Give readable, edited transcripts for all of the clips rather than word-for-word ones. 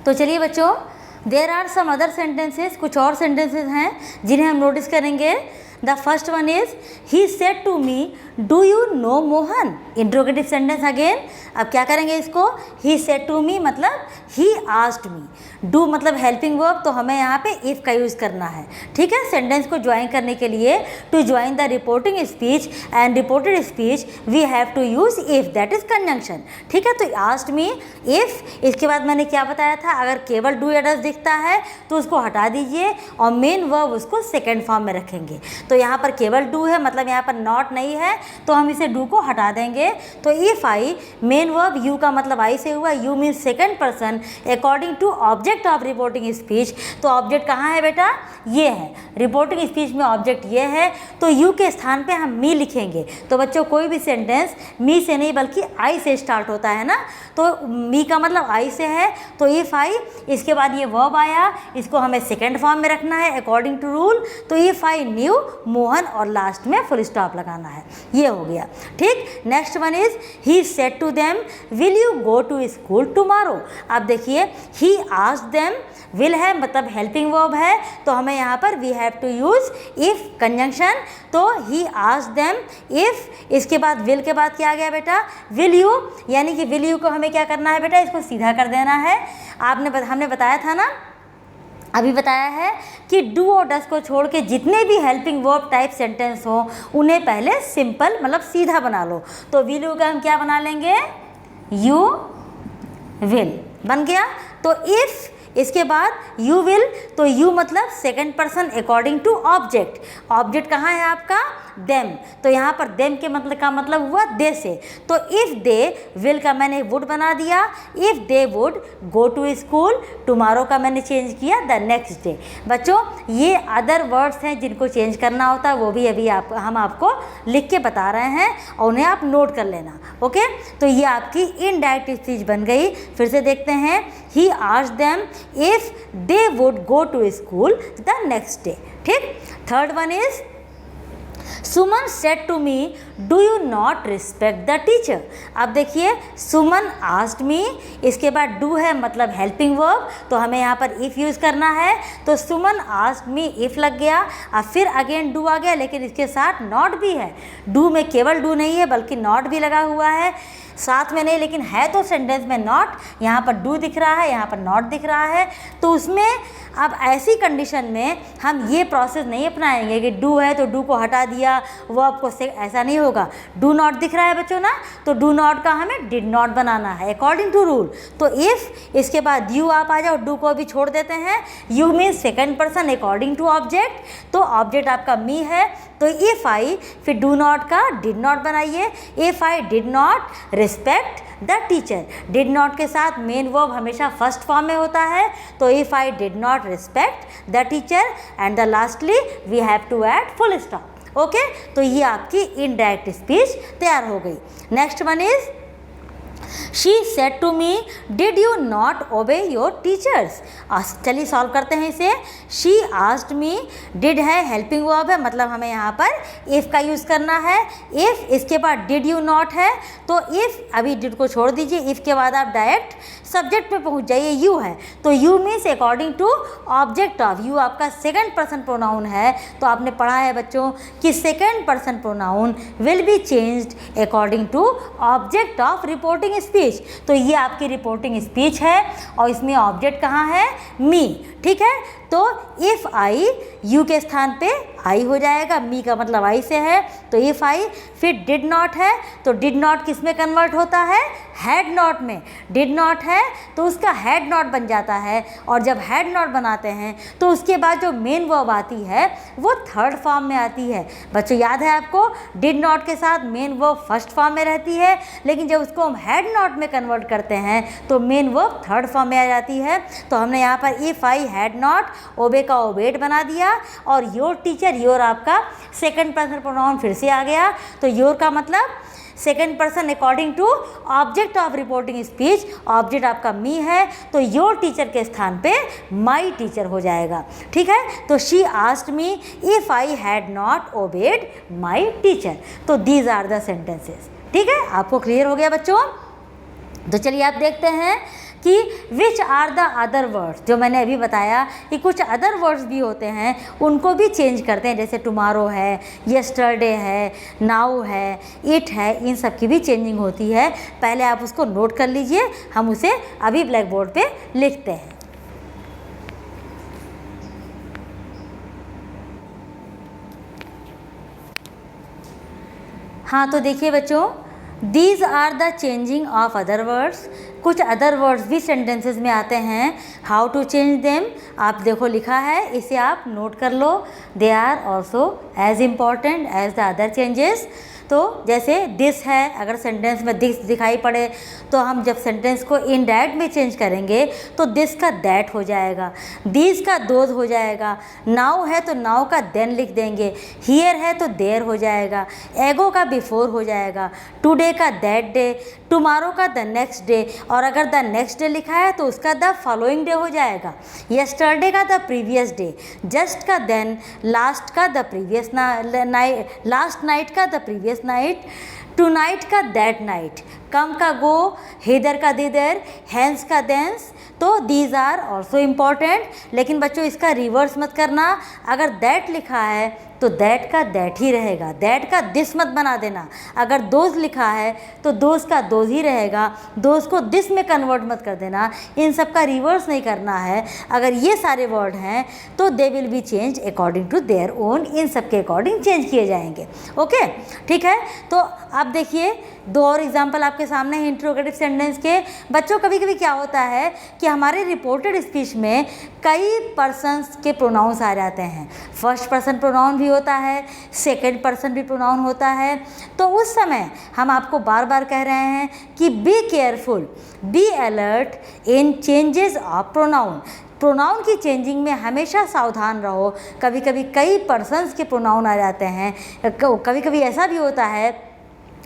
तो चलिए बच्चों, there are some other sentences, कुछ और सेंटेंसेस हैं जिन्हें हम नोटिस करेंगे। The first one is he said to me do you know Mohan. Interrogative sentence again. अब क्या करेंगे इसको, ही सेड टू मी मतलब ही आस्क्ड मी, डू मतलब हेल्पिंग वर्ब, तो हमें यहाँ पे इफ़ का यूज़ करना है। ठीक है, सेंटेंस को ज्वाइन करने के लिए to join the reporting speech and reported speech we have to use if, that is conjunction. ठीक है, तो आस्क्ड मी इफ़, इसके बाद मैंने क्या बताया था, अगर केवल डू या डज दिखता है तो उसको हटा दीजिए और मेन वर्ब उसको सेकेंड फॉर्म में रखेंगे। तो यहाँ पर केवल डू है, मतलब यहाँ पर नॉट नहीं है, तो हम इसे डू को हटा देंगे। तो if I, main verb you का मतलब आई से हुआ, you means second person according to object of reporting speech. तो ऑब्जेक्ट कहाँ है बेटा, ये है, रिपोर्टिंग स्पीच में ऑब्जेक्ट ये है, तो यू के स्थान पे हम मी लिखेंगे। तो बच्चों कोई भी सेंटेंस मी से नहीं बल्कि आई से स्टार्ट होता है ना, तो मी का मतलब आई से है, तो इफ़ आई, इसके बाद ये वर्ब आया, इसको हमें सेकेंड फॉर्म में रखना है अकॉर्डिंग टू रूल। तो इफ़ आई न्यू मोहन और लास्ट में फुल स्टॉप लगाना है, ये हो गया। ठीक, next one is he said to them will you go to school tomorrow. अब देखिए, ही आस्क्ड देम, विल है मतलब हेल्पिंग वर्ब है, तो हमें यहाँ पर we have to use if conjunction. तो ही आस्क्ड देम इफ़, इसके बाद विल के बाद क्या आ गया बेटा, विल यू, यानी कि विल यू को हमें क्या करना है बेटा, इसको सीधा कर देना है। हमने बताया था ना, अभी बताया है कि डू और डस को छोड़ के जितने भी हेल्पिंग वर्ब टाइप सेंटेंस हो उन्हें पहले सिंपल मतलब सीधा बना लो। तो विल यू का हम क्या बना लेंगे, यू विल बन गया। तो इफ़, इसके बाद यू विल, तो यू मतलब second person according to object. Object कहाँ है आपका, देम, तो यहाँ पर देम के मतलब का मतलब हुआ दे से। तो इफ़ दे, विल का मैंने वुड बना दिया, if they would go to school, tomorrow का मैंने चेंज किया द नेक्स्ट डे। बच्चों ये अदर वर्ड्स हैं जिनको चेंज करना होता है, वो भी अभी हम आपको लिख के बता रहे हैं और उन्हें आप नोट कर लेना। ओके, तो ये आपकी इनडायरेक्ट स्पीच बन गई। फिर से देखते हैं, he asked them if they would go to school the next day. ठीक, third one is Suman said to me do you not respect the teacher. अब देखिए, सुमन आस्क्ड मी, इसके बाद डू है मतलब हेल्पिंग वर्ब, तो हमें यहाँ पर इफ़ यूज़ करना है। तो सुमन आस्क्ड मी इफ़ लग गया, अब फिर अगेन डू आ गया, लेकिन इसके साथ नॉट भी है। डू में केवल डू नहीं है बल्कि नॉट भी लगा हुआ है, साथ में नहीं लेकिन है तो सेंटेंस में नॉट। यहाँ पर डू दिख रहा है, यहाँ पर नॉट दिख रहा है, तो उसमें अब ऐसी कंडीशन में हम ये प्रोसेस नहीं अपनाएंगे कि डू है तो डू को हटा दिया, वर्ब को से, ऐसा नहीं होगा। डू नॉट दिख रहा है बच्चों ना, तो डू नॉट का हमें डिड नॉट बनाना है अकॉर्डिंग टू रूल। तो इफ़, इसके बाद यू आप आ जाओ, डू को भी छोड़ देते हैं, you means second person according to object, तो ऑब्जेक्ट आपका मी है। तो इफ़ आई, फिर डू नॉट का डिड नॉट बनाइए, if I did not respect the teacher. Did not के साथ मेन वर्ब हमेशा फर्स्ट फॉर्म में होता है, तो if I did not respect the teacher and the lastly we have to add full stop. Okay, तो ये आपकी इनडायरेक्ट स्पीच तैयार हो गई। Next one is she said to me did you not obey your teachers. चलिए solve करते हैं इसे। शी आस्क्ड मी, डिड है हेल्पिंग वर्ब है, मतलब हमें यहाँ पर इफ़ का यूज़ करना है। इफ़, इसके बाद डिड यू नॉट है, तो इफ़, अभी डिड को छोड़ दीजिए, इफ़ के बाद आप डायरेक्ट सब्जेक्ट पे पहुँच जाइए, यू है, तो you means according to object of, you आपका सेकंड पर्सन प्रोनाउन है। तो आपने पढ़ा है बच्चों कि second person pronoun will be changed according to object of reporting speech. तो ये आपकी रिपोर्टिंग स्पीच है और इसमें ऑब्जेक्ट कहाँ है, मी। ठीक है, तो इफ़ आई, यू के स्थान पे आई हो जाएगा, मी का मतलब आई से है, तो इफ़ आई, फिर डिड नॉट है, तो डिड नॉट किस में कन्वर्ट होता है, हैड नॉट में। डिड नॉट है तो उसका हैड नॉट बन जाता है, और जब हैड नॉट बनाते हैं तो उसके बाद जो मेन वर्ब आती है वो थर्ड फॉर्म में आती है। बच्चों याद है आपको, डिड नॉट के साथ मेन वर्ब फर्स्ट फॉर्म में रहती है, लेकिन जब उसको हम हैड नॉट में कन्वर्ट करते हैं तो मेन वर्ब थर्ड फॉर्म में आ जाती है। तो हमने यहाँ पर इफ़ आई हैड नॉट, ओबे का ओबेड बना दिया, और योर टीचर, योर आपका सेकंड पर्सन प्रोनाउन फिर से आ गया, तो योर का मतलब second person according to object of reporting speech, object आपका मी है, तो योर टीचर के स्थान पे माई टीचर हो जाएगा। ठीक है, तो she asked me if I had not obeyed my teacher. तो दीज आर द सेंटेंसेस। ठीक है, आपको क्लियर हो गया बच्चों। तो चलिए आप देखते हैं कि which are the other words, जो मैंने अभी बताया कि कुछ अदर वर्ड्स भी होते हैं उनको भी चेंज करते हैं, जैसे टुमारो है, यस्टरडे है, नाउ है, इट है, इन सब की भी चेंजिंग होती है। पहले आप उसको नोट कर लीजिए, हम उसे अभी ब्लैक बोर्ड पे लिखते हैं। हाँ, तो देखिए बच्चों, these are the changing of other words. कुछ अदर वर्ड्स भी सेंटेंसेस में आते हैं। हाउ टू चेंज देम, आप देखो लिखा है, इसे आप नोट कर लो। They are also as important as the other changes. तो जैसे दिस है, अगर सेंटेंस में दिस दिखाई पड़े तो हम जब सेंटेंस को इन डैट में चेंज करेंगे तो दिस का दैट हो जाएगा, दीज का दोज हो जाएगा, नाउ है तो नाउ का देन लिख देंगे, हियर है तो देयर हो जाएगा, एगो का बिफोर हो जाएगा, टुडे का दैट डे, टुमारो का द नेक्स्ट डे, और अगर द नेक्स्ट डे लिखा है तो उसका द फॉलोइंग डे हो जाएगा, यस्टरडे का द प्रीवियस डे, जस्ट का देन, लास्ट का the previous night, last night का the previous night, tonight का दैट नाइट, कम का गो, हेदर का दिदर, हैंस का देंस। तो दीज आर ऑल्सो इम्पॉर्टेंट। लेकिन बच्चों इसका रिवर्स मत करना, अगर दैट लिखा है तो दैट का दैट ही रहेगा, दैट का दिस मत बना देना। अगर दोज लिखा है तो दोज का दोज ही रहेगा, दोज को दिस में कन्वर्ट मत कर देना। इन सब का रिवर्स नहीं करना है। अगर ये सारे वर्ड हैं तो they will be change according to their own, इन सब के अकॉर्डिंग चेंज किए जाएंगे। ओके, ठीक है। तो आप देखिए दो और एग्जाम्पल आपके सामने हैं इंट्रोगेटिव सेंटेंस के। बच्चों कभी कभी क्या होता है कि हमारे रिपोर्टेड स्पीच में कई पर्सन्स के प्रोनाउंस आ जाते हैं। फर्स्ट पर्सन प्रोनाउन भी होता है, सेकंड पर्सन भी प्रोनाउन होता है। तो उस समय हम आपको बार बार कह रहे हैं कि be careful, be alert in changes of pronoun. Pronoun की चेंजिंग में हमेशा सावधान रहो। कभी कभी कई पर्सन्स के प्रोनाउन आ जाते हैं। कभी कभी ऐसा भी होता है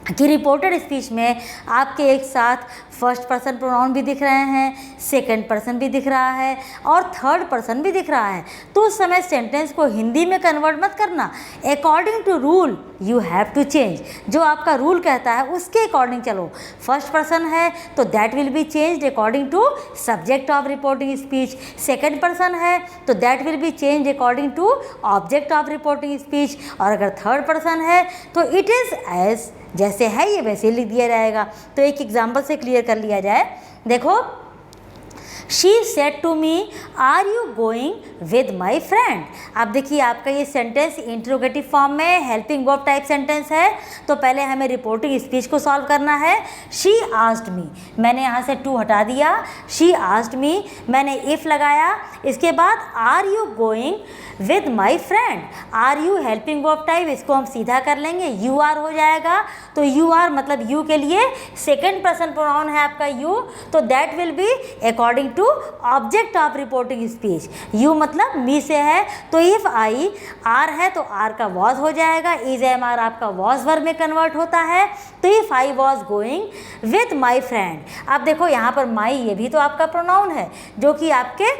कि रिपोर्टेड स्पीच में आपके एक साथ फर्स्ट पर्सन प्रोनाउन भी दिख रहे हैं, सेकंड पर्सन भी दिख रहा है और थर्ड पर्सन भी दिख रहा है। तो उस समय सेंटेंस को हिंदी में कन्वर्ट मत करना। According to rule you have to change, जो आपका रूल कहता है उसके अकॉर्डिंग चलो। फर्स्ट पर्सन है तो that will be changed according to subject of reporting speech. Second person है तो that will be changed according to object of reporting speech. और अगर थर्ड पर्सन है तो इट इज़ एज, जैसे है ये वैसे लिख दिया जाएगा। तो एक एग्जाम्पल से क्लियर कर लिया जाए। देखो, she said to me are you going with my friend. अब देखिए आपका ये सेंटेंस इंट्रोगेटिव फॉर्म में हेल्पिंग वर्ब टाइप सेंटेंस है। तो पहले हमें रिपोर्टिंग स्पीच को सॉल्व करना है। शी आस्क्ड मी, मैंने यहाँ से टू हटा दिया, शी आस्क्ड मी, मैंने इफ लगाया। इसके बाद are you going with my friend, are you helping verb type, इसको हम सीधा कर लेंगे, यू आर हो जाएगा। तो यू आर मतलब यू के लिए सेकेंड पर्सन प्रोनाउन है आपका यू, तो that will be according to object of reporting speech. You मतलब मी से है, तो इफ आई, आर है तो आर का वॉज हो जाएगा, इज एम आर आपका वॉज वर्ब में कन्वर्ट होता है। तो if I was going with my friend. अब देखो यहाँ पर माई, ये भी तो आपका प्रोनाउन है जो कि आपके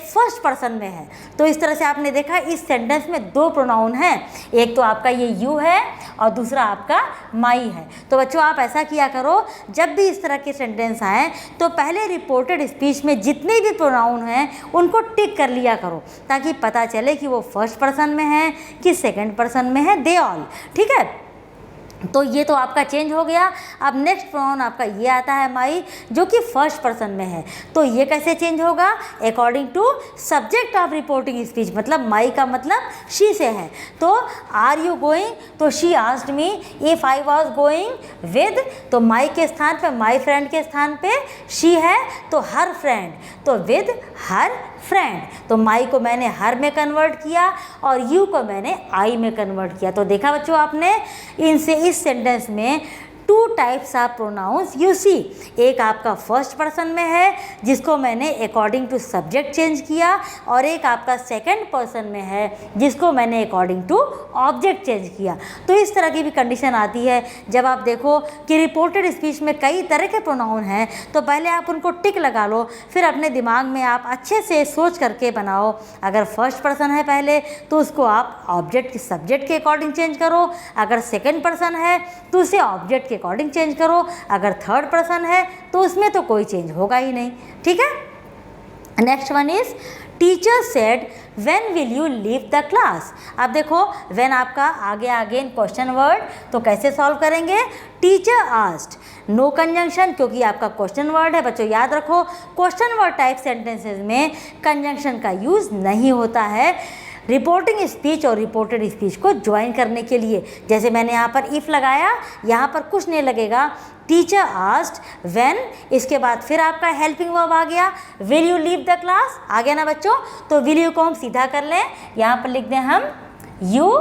फर्स्ट पर्सन में है। तो इस तरह से आपने देखा इस सेंटेंस में दो प्रोनाउन हैं, एक तो आपका ये यू है और दूसरा आपका माई है। तो बच्चों आप ऐसा किया करो, जब भी इस तरह के सेंटेंस आए तो पहले रिपोर्टेड स्पीच में जितने भी प्रोनाउन हैं उनको टिक कर लिया करो, ताकि पता चले कि वो फर्स्ट पर्सन में है कि सेकंड पर्सन में है, दे ऑल। ठीक है, तो ये तो आपका चेंज हो गया। अब नेक्स्ट प्रोनाउन आपका ये आता है माई, जो कि फर्स्ट पर्सन में है। तो ये कैसे चेंज होगा? According to subject of reporting speech, मतलब माई का मतलब शी से है। तो आर यू गोइंग, तो she asked me if I was going with, तो माई के स्थान पे, माई फ्रेंड के स्थान पे शी है तो हर फ्रेंड, तो विद हर फ्रेंड। तो माई को मैंने हर में कन्वर्ट किया और यू को मैंने आई में कन्वर्ट किया। तो देखा बच्चों आपने, इनसे इस सेंटेंस में two types of pronouns you see. एक आपका फर्स्ट पर्सन में है जिसको मैंने अकॉर्डिंग टू सब्जेक्ट चेंज किया, और एक आपका सेकंड पर्सन में है जिसको मैंने अकॉर्डिंग टू ऑब्जेक्ट चेंज किया। तो इस तरह की भी कंडीशन आती है जब आप देखो कि रिपोर्टेड स्पीच में कई तरह के प्रोनाउन हैं, तो पहले आप उनको टिक लगा लो, फिर अपने दिमाग में आप अच्छे से सोच करके बनाओ। अगर फर्स्ट पर्सन है पहले तो उसको आप ऑब्जेक्ट के सब्जेक्ट के अकॉर्डिंग चेंज करो, अगर सेकेंड पर्सन है तो उसे ऑब्जेक्ट उसके अकॉर्डिंग चेंज करो। अगर थर्ड पर्सन है तो उसमें तो कोई चेंज होगा ही नहीं, ठीक है। Next one is teacher said when will you leave the class. अब देखो व्हेन आपका आगे अगेन क्वेश्चन वर्ड, तो कैसे सॉल्व करेंगे? टीचर आस्क्ड, नो कंजंक्शन क्योंकि आपका क्वेश्चन वर्ड है। बच्चों याद रखो क्वेश्चन वर्ड टाइप सेंटेंसेज में कंजंक्शन का यूज़ नहीं होता है रिपोर्टिंग स्पीच और रिपोर्टेड स्पीच को ज्वाइन करने के लिए। जैसे मैंने यहाँ पर इफ़ लगाया, यहाँ पर कुछ नहीं लगेगा। टीचर आस्क्ड व्हेन, इसके बाद फिर आपका हेल्पिंग वर्ब आ गया, will you leave the class आ गया ना बच्चों। तो विल यू को हम सीधा कर लें, यहाँ पर लिख दें हम यू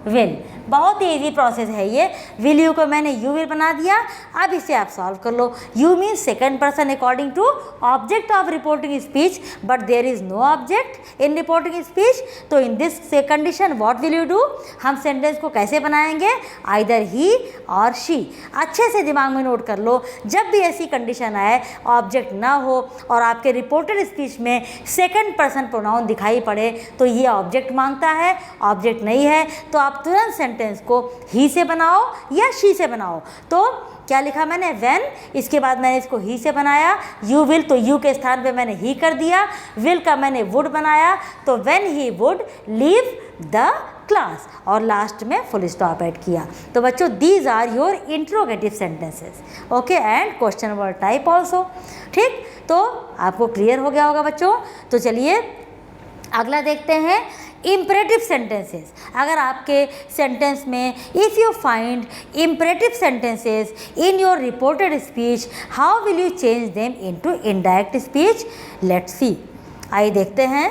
विल। बहुत ही ईजी प्रोसेस है ये। विल यू को मैंने यू विल बना दिया। अब इसे आप सॉल्व कर लो। You means second person according to object of reporting speech, but there is no object in reporting speech. तो in this condition what will you do, हम सेंटेंस को कैसे बनाएंगे? आइदर ही और शी। अच्छे से दिमाग में नोट कर लो, जब भी ऐसी कंडीशन आए ऑब्जेक्ट ना हो और आपके रिपोर्टेड स्पीच में सेकंड पर्सन प्रोनाउन दिखाई पड़े तो ये ऑब्जेक्ट मांगता है। ऑब्जेक्ट नहीं है तो आप तुरंत सेंटेंस को ही से बनाओ या शी से बनाओ। तो क्या लिखा मैंने? व्हेन, इसके बाद मैंने इसको ही से बनाया। यू विल, तो यू के स्थान पे मैंने ही कर दिया। विल का मैंने वुड बनाया, तो when he would leave the class, और लास्ट में फुल स्टॉप ऐड किया। तो बच्चों these are your interrogative sentences, okay, and question word type also. ठीक, तो आपको क्लियर हो गया होगा बच्चों। तो चलिए अगला देखते हैं इम्परेटिव सेंटेंसेस। अगर आपके सेंटेंस में if you find imperative sentences in your reported speech, how will you change them into indirect speech? Let's see, आइए देखते हैं।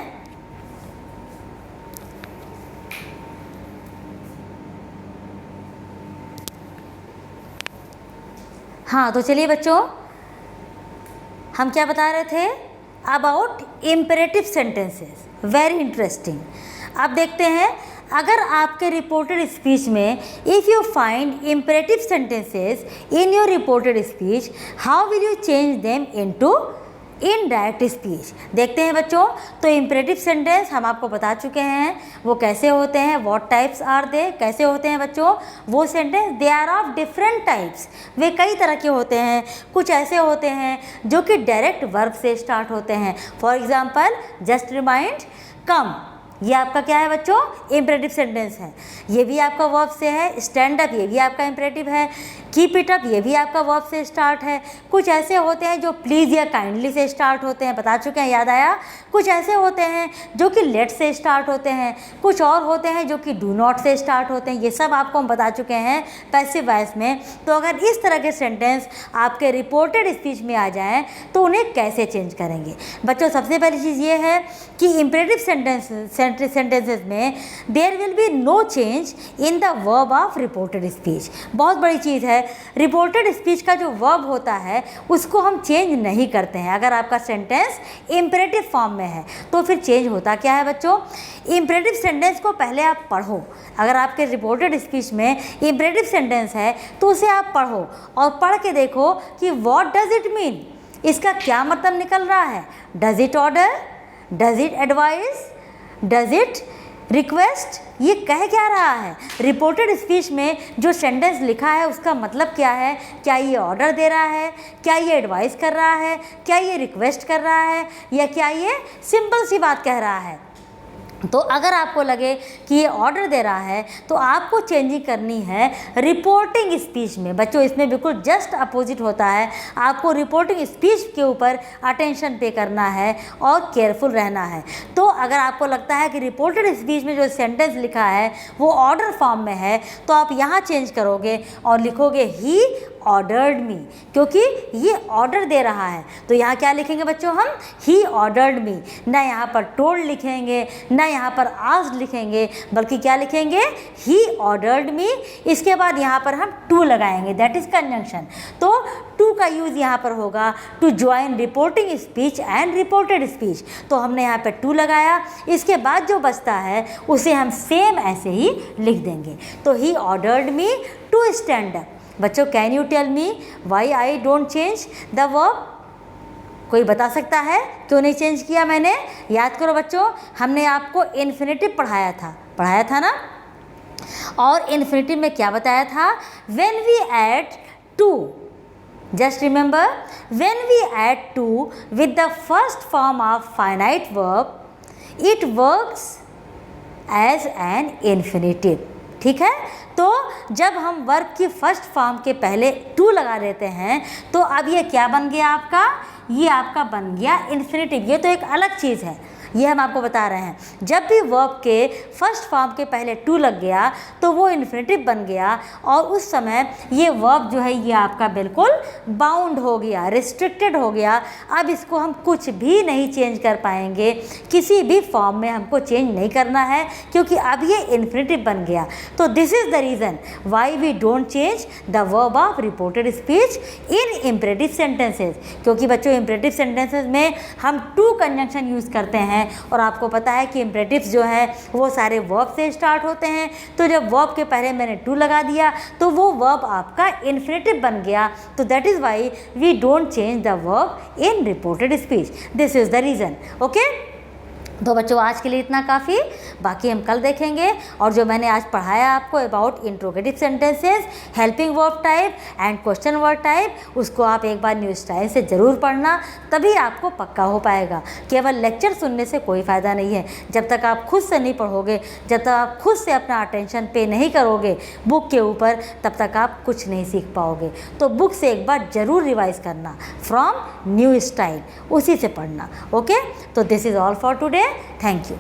हाँ, तो चलिए बच्चों हम क्या बता रहे थे? About imperative sentences, very interesting. अब देखते हैं, अगर आपके रिपोर्टेड स्पीच में if you find imperative sentences in your reported speech, how will you change them into indirect speech? देखते हैं बच्चों। तो इम्परेटिव सेंटेंस हम आपको बता चुके हैं वो कैसे होते हैं, व्हाट टाइप्स आर दे, कैसे होते हैं बच्चों वो sentence? They are of different types, वे कई तरह के होते हैं। कुछ ऐसे होते हैं जो कि डायरेक्ट वर्ब से स्टार्ट होते हैं। फॉर एग्जाम्पल जस्ट रिमाइंड, कम, ये आपका क्या है बच्चों? इम्परेटिव सेंटेंस है। ये भी आपका वर्ब से है। स्टैंड अप, ये भी आपका इम्परेटिव है। कीप इट अप, ये भी आपका वर्ब से स्टार्ट है। कुछ ऐसे होते हैं जो प्लीज़ या काइंडली से स्टार्ट होते हैं, बता चुके हैं, याद आया। कुछ ऐसे होते हैं जो कि लेट से स्टार्ट होते हैं। कुछ और होते हैं जो कि डू नॉट से स्टार्ट होते हैं। ये सब आपको हम बता चुके हैं पैसिव वॉइस में। तो अगर इस तरह के सेंटेंस आपके रिपोर्टेड स्पीच में आ जाएँ तो उन्हें कैसे चेंज करेंगे? बच्चों सबसे पहली चीज़ ये है कि इम्परेटिव सेंटेंसेस में there will be no change in the verb of reported speech. बहुत बड़ी चीज़ है, रिपोर्टेड स्पीच का जो वर्ब होता है उसको हम चेंज नहीं करते हैं। अगर आपका सेंटेंस इम्परेटिव फॉर्म में है तो फिर चेंज होता क्या है बच्चों? इम्परेटिव सेंटेंस को पहले आप पढ़ो। अगर आपके रिपोर्टेड स्पीच में इम्परेटिव सेंटेंस है तो उसे आप पढ़ो और पढ़ के देखो कि व्हाट डज इट मीन, इसका क्या मतलब निकल रहा है। Does it order, does it advice, does it request, ये कह क्या रहा है? रिपोर्टेड स्पीच में जो सेंटेंस लिखा है उसका मतलब क्या है? क्या ये ऑर्डर दे रहा है, क्या ये एडवाइस कर रहा है, क्या ये रिक्वेस्ट कर रहा है, या क्या ये सिंपल सी बात कह रहा है? तो अगर आपको लगे कि ये ऑर्डर दे रहा है तो आपको चेंजिंग करनी है रिपोर्टिंग स्पीच में। बच्चों इसमें बिल्कुल जस्ट अपोजिट होता है। आपको रिपोर्टिंग स्पीच के ऊपर अटेंशन पे करना है और केयरफुल रहना है। तो अगर आपको लगता है कि रिपोर्टेड स्पीच में जो सेंटेंस लिखा है वो ऑर्डर फॉर्म में है तो आप यहाँ चेंज करोगे और लिखोगे ही ऑर्डर्ड मी, क्योंकि ये ऑर्डर दे रहा है। तो यहाँ क्या लिखेंगे बच्चों हम? ही ऑर्डर्ड मी। ना यहाँ पर टोल्ड लिखेंगे, ना यहाँ पर आस्क्ड लिखेंगे, बल्कि क्या लिखेंगे? He ordered me. इसके बाद यहाँ पर हम टू लगाएंगे, दैट इज़ कंजंक्शन। तो टू का यूज़ यहाँ पर होगा to join reporting speech and reported speech. तो हमने यहाँ पर टू लगाया। इसके बाद जो बचता है उसे हम सेम ऐसे ही लिख देंगे। तो he ordered me to stand up. बच्चों can you tell me why I don't change the verb? कोई बता सकता है क्यों नहीं चेंज किया मैंने? याद करो बच्चों, हमने आपको इन्फिनेटिव पढ़ाया था ना। और इन्फिनेटिव में क्या बताया था? When we add to. Just remember, when we add to with the first form of finite verb, it works as an infinitive. ठीक है, तो जब हम वर्ब की फर्स्ट फॉर्म के पहले टू लगा देते हैं तो अब ये क्या बन गया आपका, ये आपका बन गया इन्फिनेटिव। ये तो एक अलग चीज़ है, ये हम आपको बता रहे हैं। जब भी वर्ब के फर्स्ट फॉर्म के पहले टू लग गया तो वो इन्फिनेटिव बन गया और उस समय ये वर्ब जो है ये आपका बिल्कुल बाउंड हो गया, रिस्ट्रिक्टेड हो गया। अब इसको हम कुछ भी नहीं चेंज कर पाएंगे, किसी भी फॉर्म में हमको चेंज नहीं करना है क्योंकि अब ये इन्फिनेटिव बन गया। तो this is the reason why we don't change the verb of reported speech in imperative sentences. क्योंकि बच्चों इम्परेटिव सेंटेंसेज में हम टू कंजंक्शन यूज़ करते हैं और आपको पता है कि इम्परेटिव्स जो हैं वो सारे वर्ब से स्टार्ट होते हैं। तो जब वर्ब के पहले मैंने टू लगा दिया तो वो वर्ब आपका इन्फिनेटिव बन गया। तो that is why we don't change the verb in reported speech. This is the reason. Okay, तो बच्चों आज के लिए इतना काफ़ी, बाकी हम कल देखेंगे। और जो मैंने आज पढ़ाया आपको about interrogative sentences, helping verb type and question verb type, उसको आप एक बार न्यू स्टाइल से ज़रूर पढ़ना, तभी आपको पक्का हो पाएगा। केवल लेक्चर सुनने से कोई फ़ायदा नहीं है। जब तक आप खुद से नहीं पढ़ोगे, जब तक आप खुद से अपना अटेंशन पे नहीं करोगे बुक के ऊपर, तब तक आप कुछ नहीं सीख पाओगे। तो बुक से एक बार ज़रूर रिवाइज़ करना, फ्रॉम न्यू स्टाइल, उसी से पढ़ना। ओके, तो this is all for today. Thank you.